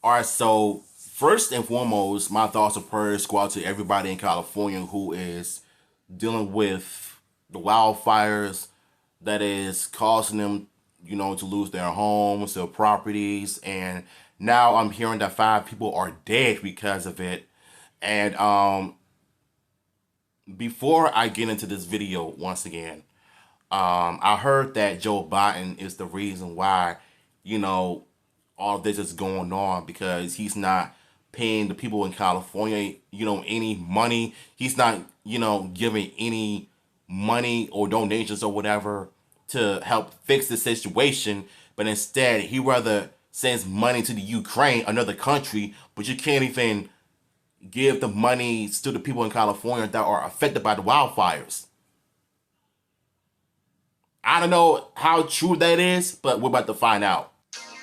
All right, so first and foremost, my thoughts and prayers go out to everybody in California who is dealing with the wildfires that is causing them, to lose their homes, their properties, and now I'm hearing that 5 people are dead because of it. And before I get into this video once again, I heard that Joe Biden is the reason why, you know, all of this is going on because he's not paying the people in California, any money. He's not, giving any money or donations or whatever to help fix the situation. But instead, he rather sends money to the Ukraine, another country, but you can't even give the money to the people in California that are affected by the wildfires. I don't know how true that is, but we're about to find out.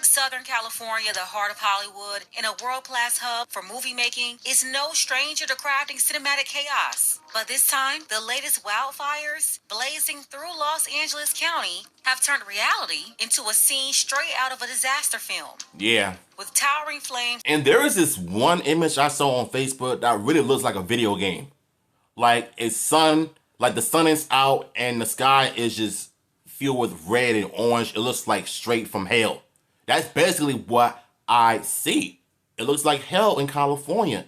Southern California, the heart of Hollywood, and a world-class hub for movie making, is no stranger to crafting cinematic chaos. But this time, the latest wildfires blazing through Los Angeles County have turned reality into a scene straight out of a disaster film. Yeah. With towering flames. And there is this one image I saw on Facebook that really looks like a video game. Like the sun is out and the sky is just filled with red and orange. It looks like straight from hell. That's basically what I see. It looks like hell in California.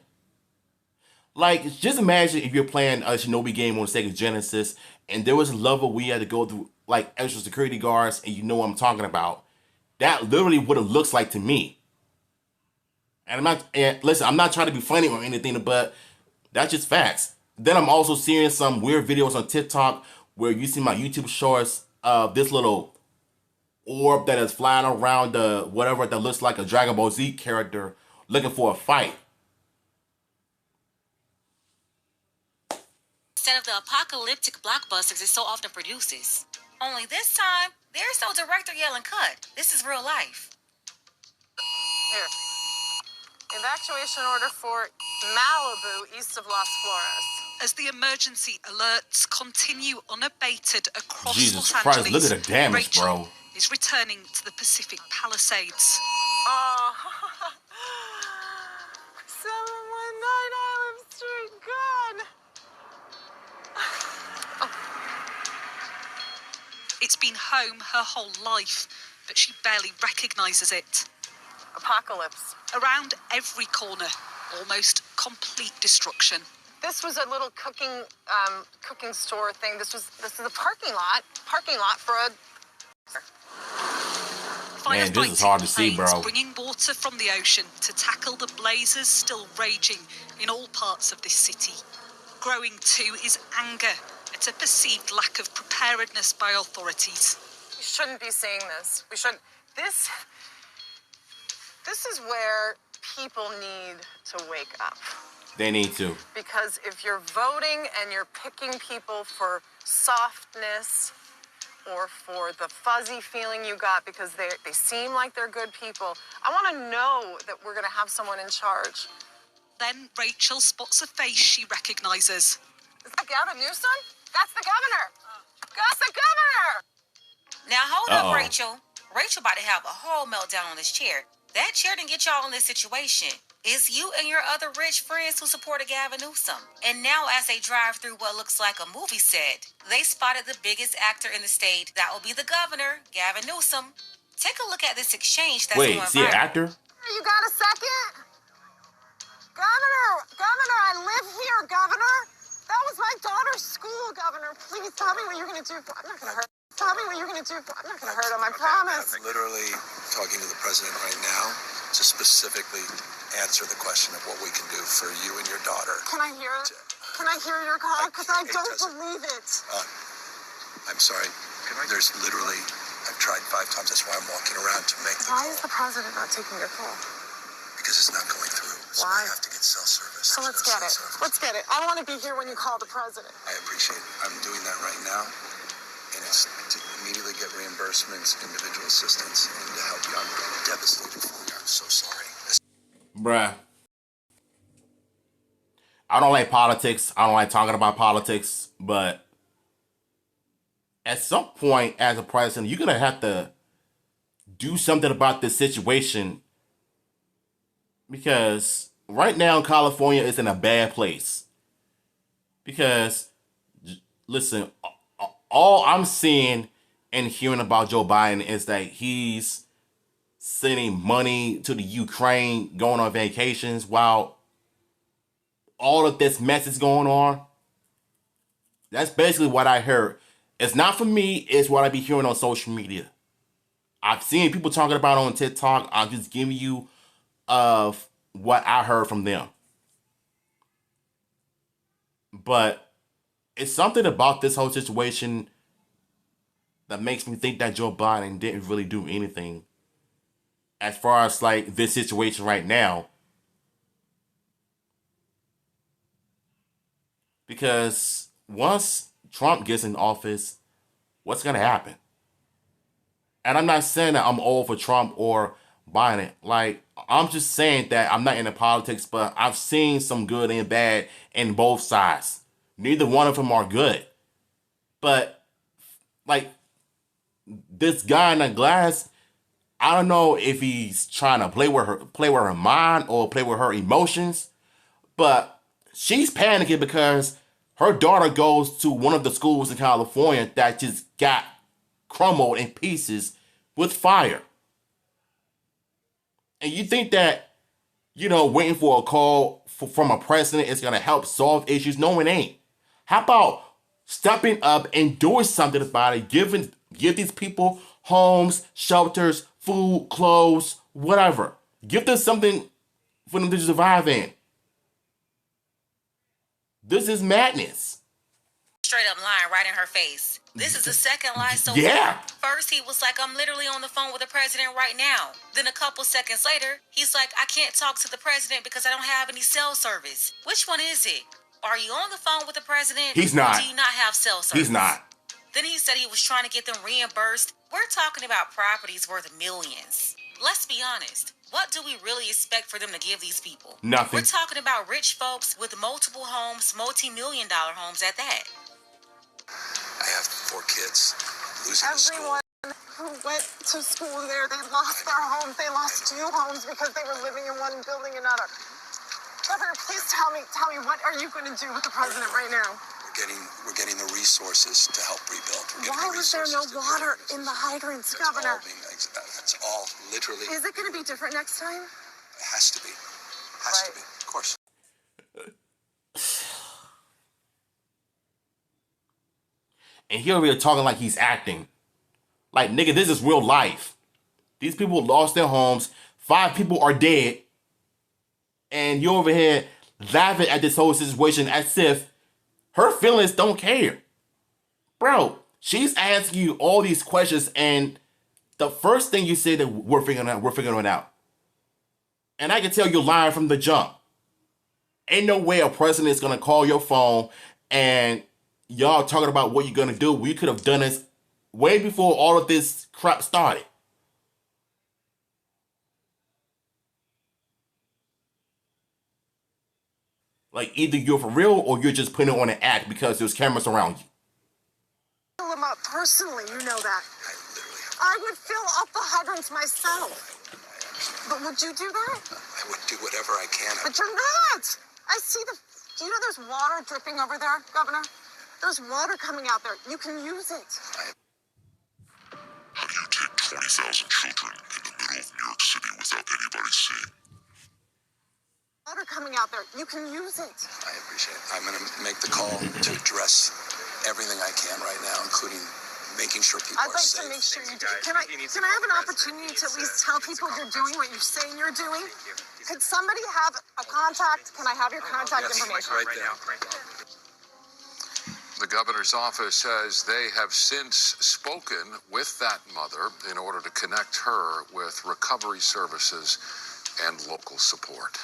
Like, just imagine if you're playing a Shinobi game on Sega Genesis and there was a level where you had to go through like extra security guards and you know what I'm talking about. That literally what it looks like to me. And listen, I'm not trying to be funny or anything, but that's just facts. Then I'm also seeing some weird videos on TikTok where you see my YouTube shorts of this little orb that is flying around the whatever that looks like a Dragon Ball Z character looking for a fight. Instead of the apocalyptic blockbusters it so often produces. Only this time, there's no director yelling cut. This is real life. Here. Evacuation order for Malibu, east of Las Flores. As the emergency alerts continue unabated across Jesus Los Christ, Angeles, look at the damage, Rachel bro. is returning to the Pacific Palisades. Oh, 719 Island Street, gone. It's been home her whole life, but she barely recognizes it. Apocalypse. Around every corner, almost complete destruction. This was a little cooking store thing. This is a parking lot for a. Man, this is hard to see, bro. Bringing water from the ocean to tackle the blazes still raging in all parts of this city. Growing too is anger at a perceived lack of preparedness by authorities. We shouldn't be seeing this. We shouldn't. This is where people need to wake up. They need to. Because if you're voting and you're picking people for softness or for the fuzzy feeling you got because they seem like they're good people, I want to know that we're going to have someone in charge. Then Rachel spots a face she recognizes. Is that Gavin Newsom? That's the governor. That's the governor. Now hold up, Rachel. Rachel about to have a whole meltdown on this chair. That chair didn't get y'all in this situation. It's you and your other rich friends who supported Gavin Newsom. And now as they drive through what looks like a movie set, they spotted the biggest actor in the state. That will be the governor, Gavin Newsom. Take a look at this exchange that's going Wait, see an actor? You got a second? Governor, I live here, Governor. That was my daughter's school, Governor. Please tell me what you're going to do. I'm not going to hurt. Tell me what you're going to do. I'm not going to hurt him, I promise. I'm literally talking to the president right now to specifically answer the question of what we can do for you and your daughter. Can I hear it? Can I hear your call? Because I don't believe it. I'm sorry. There's literally, I've tried 5 times. That's why I'm walking around to make the call. Why is the president not taking your call? Because it's not going through. So Why? I have to get cell service. So let's get it. Let's get it. I want to be here when you call the president. I appreciate it. I'm doing that right now. And it's to immediately get reimbursements, individual assistance, and to help you. I'm devastated for you. I'm so sorry. Bruh. I don't like politics. I don't like talking about politics. But at some point, as a president, you're going to have to do something about this situation Because right now, California is in a bad place. Because, listen, all I'm seeing and hearing about Joe Biden is that he's sending money to the Ukraine, going on vacations while all of this mess is going on. That's basically what I heard. It's not for me, it's what I be hearing on social media. I've seen people talking about it on TikTok. I'm just giving you what I heard from them. But it's something about this whole situation that makes me think that Joe Biden didn't really do anything as far as like this situation right now. Because once Trump gets in office, what's going to happen? And I'm not saying that I'm all for Trump or Biden. Like, I'm just saying that I'm not into politics, but I've seen some good and bad in both sides. Neither one of them are good. But, like, this guy in the glass, I don't know if he's trying to play with her mind or play with her emotions, but she's panicking because her daughter goes to one of the schools in California that just got crumbled in pieces with fire. And you think that, waiting for a call from a president is going to help solve issues? No, it ain't. How about stepping up and doing something about it, give these people homes, shelters, food, clothes, whatever. Give them something for them to survive in. This is madness. Straight up lying right in her face. This is the second lie so Yeah. far. First, he was like, I'm literally on the phone with the president right now. Then a couple seconds later, he's like, I can't talk to the president because I don't have any cell service. Which one is it? Are you on the phone with the president? He's not. Or do you not have cell service? He's not. Then he said he was trying to get them reimbursed. We're talking about properties worth millions. Let's be honest. What do we really expect for them to give these people? Nothing. We're talking about rich folks with multiple homes, multi-million-dollar homes at that. I have 4 kids. Losing the school. Everyone who went to school there, they lost their homes. They lost 2 homes because they were living in one building another. Governor, please tell me, what are you going to do with the president right now? We're getting the resources to help rebuild. Why was there no water in the hydrants, Governor? That's all literally. Is it going to be different next time? It has to be. Has to be. Of course. And he over here talking like he's acting. Like, nigga, this is real life. These people lost their homes. 5 people are dead. And you over here laughing at this whole situation as if her feelings don't care. Bro, she's asking you all these questions and the first thing you say that we're figuring it out. And I can tell you're lying from the jump. Ain't no way a president is going to call your phone and y'all talking about what you're going to do. We could have done this way before all of this crap started. Like, either you're for real or you're just putting on an act because there's cameras around you. Fill them up personally, you know that. I would fill up the hydrants myself. But would you do that? I would do whatever I can. But you're not. I see do you know there's water dripping over there, Governor? There's water coming out there. You can use it. How do you take 20,000 children in the middle of New York City without anybody seeing? Water coming out there. You can use it. I appreciate it. I'm going to make the call to address everything I can right now, including making sure people I'd are like safe. to make sure you do. Can I have an opportunity to at least tell people you're doing what you're saying you're doing? Could somebody have a contact? Can I have your contact information? Right there. The governor's office says they have since spoken with that mother in order to connect her with recovery services and local support.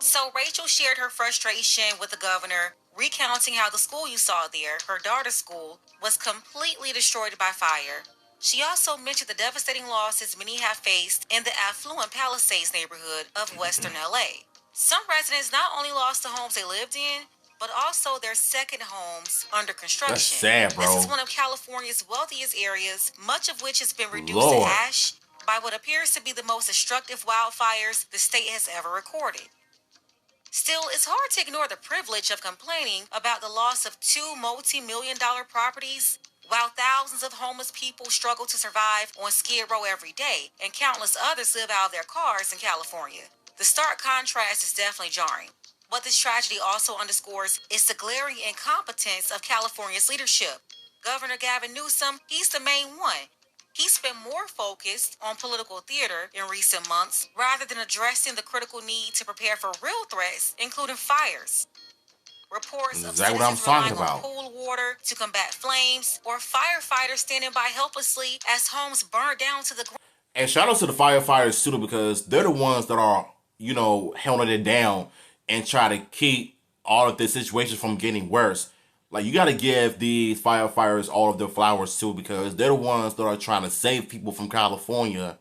So Rachel shared her frustration with the governor, recounting how the school you saw there, her daughter's school, was completely destroyed by fire. She also mentioned the devastating losses many have faced in the affluent Palisades neighborhood of Western LA. Some residents not only lost the homes they lived in, but also their second homes under construction. That's sad, bro. This is one of California's wealthiest areas, much of which has been reduced Lord. to ash by what appears to be the most destructive wildfires the state has ever recorded. Still, it's hard to ignore the privilege of complaining about the loss of 2 multi-million-dollar properties, while thousands of homeless people struggle to survive on Skid Row every day, and countless others live out of their cars in California. The stark contrast is definitely jarring. What this tragedy also underscores is the glaring incompetence of California's leadership. Governor Gavin Newsom, he's the main one. He's been more focused on political theater in recent months rather than addressing the critical need to prepare for real threats, including fires. Reports of Exactly what I'm citizens talking relying on about. pool water to combat flames, or firefighters standing by helplessly as homes burn down to the ground. And shout out to the firefighters too, because they're the ones that are, holding it down and try to keep all of this situation from getting worse. Like, you got to give the firefighters all of their flowers too, because they're the ones that are trying to save people from California,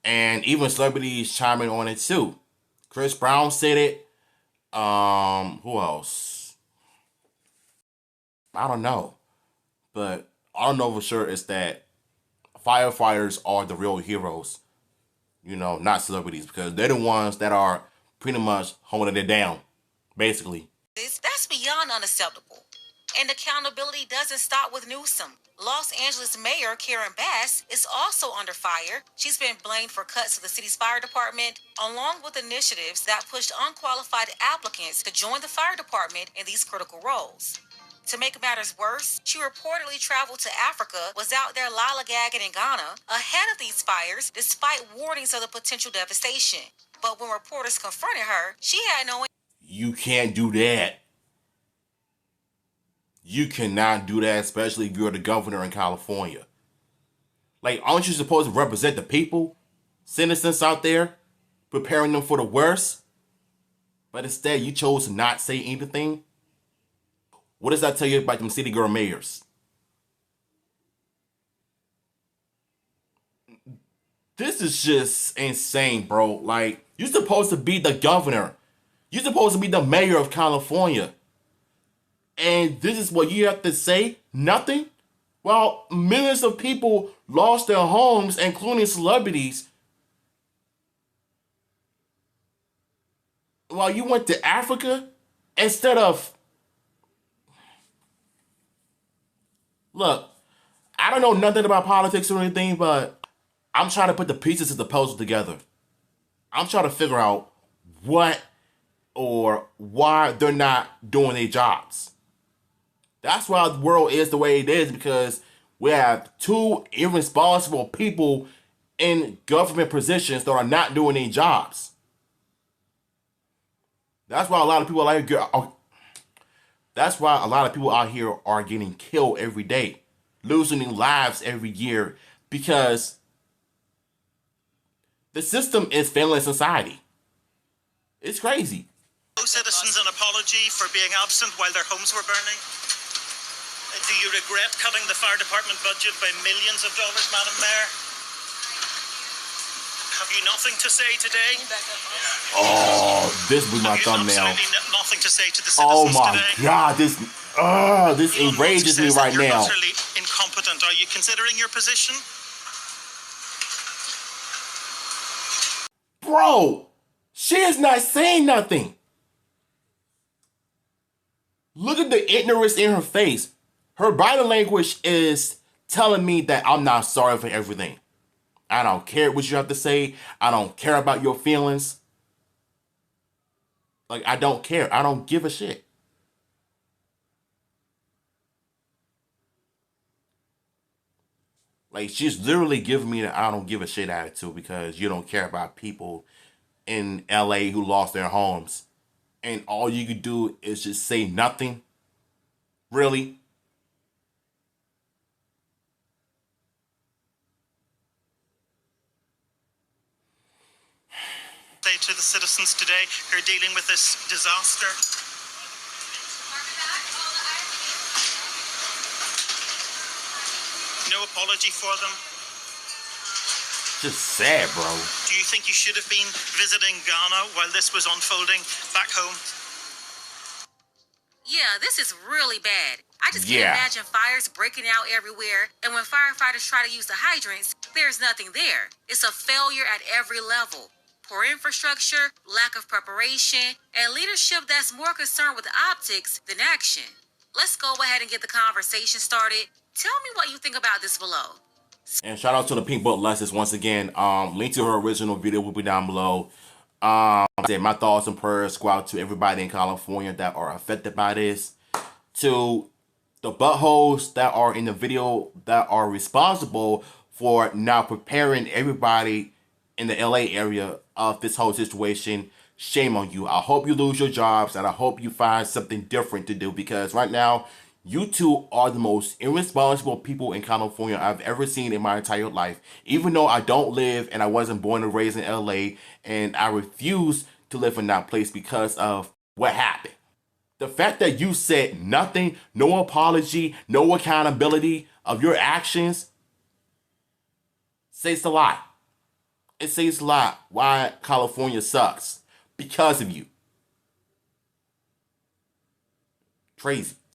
and even celebrities chiming on it too. Chris Brown said it. Who else? I don't know, but all I know for sure is that firefighters are the real heroes, not celebrities, because they're the ones that are pretty much holding it down, basically. That's beyond unacceptable. And accountability doesn't stop with Newsom. Los Angeles Mayor Karen Bass is also under fire. She's been blamed for cuts to the city's fire department, along with initiatives that pushed unqualified applicants to join the fire department in these critical roles. To make matters worse, she reportedly traveled to Africa, was out there lollygagging in Ghana ahead of these fires, despite warnings of the potential devastation. But when reporters confronted her, she had no... You can't do that. You cannot do that, especially if you're the governor in California. Like, aren't you supposed to represent the people, citizens out there, preparing them for the worst? But instead, you chose to not say anything? What does that tell you about them city girl mayors? This is just insane, bro. Like, you're supposed to be the governor. You're supposed to be the mayor of California. And this is what you have to say? Nothing? Well, millions of people lost their homes, including celebrities. While you went to Africa instead of... Look, I don't know nothing about politics or anything, but I'm trying to put the pieces of the puzzle together. I'm trying to figure out what or why they're not doing their jobs. That's why the world is the way it is, because we have 2 irresponsible people in government positions that are not doing their jobs. That's why a lot of people out here are getting killed every day, losing their lives every year, because the system is failing society. It's crazy. No citizens an apology for being absent while their homes were burning? Do you regret cutting the fire department budget by millions of dollars, Madam Mayor? Have you nothing to say today? Oh, this was my thumbnail. Absolutely nothing to say to the Oh citizens my today? God, this enrages me right you're now. utterly incompetent. Are you considering your position? Bro, she is not saying nothing. Look at the ignorance in her face. Her body language is telling me that I'm not sorry for everything. I don't care what you have to say. I don't care about your feelings. Like, I don't care. I don't give a shit. Like, she's literally giving me the I don't give a shit attitude because you don't care about people in LA who lost their homes. And all you could do is just say nothing. Really? Say to the citizens today who are dealing with this disaster. No apology for them. Just sad, bro. Do you think you should have been visiting Ghana while this was unfolding back home? Yeah, this is really bad. I just can't imagine fires breaking out everywhere, and when firefighters try to use the hydrants, there's nothing there. It's a failure at every level. Poor infrastructure, lack of preparation, and leadership that's more concerned with optics than action. Let's go ahead and get the conversation started. Tell me what you think about this below. And shout out to the Pink Book Lexus once again. Link to her original video will be down below. My thoughts and prayers go out to everybody in California that are affected by this. To the buttholes that are in the video that are responsible for now preparing everybody in the LA area of this whole situation, shame on you. I hope you lose your jobs, and I hope you find something different to do, because right now, you two are the most irresponsible people in California I've ever seen in my entire life. Even though I don't live and I wasn't born and raised in LA, and I refuse to live in that place because of what happened. The fact that you said nothing, no apology, no accountability of your actions says a lot. It says a lot why California sucks. Because of you. Crazy.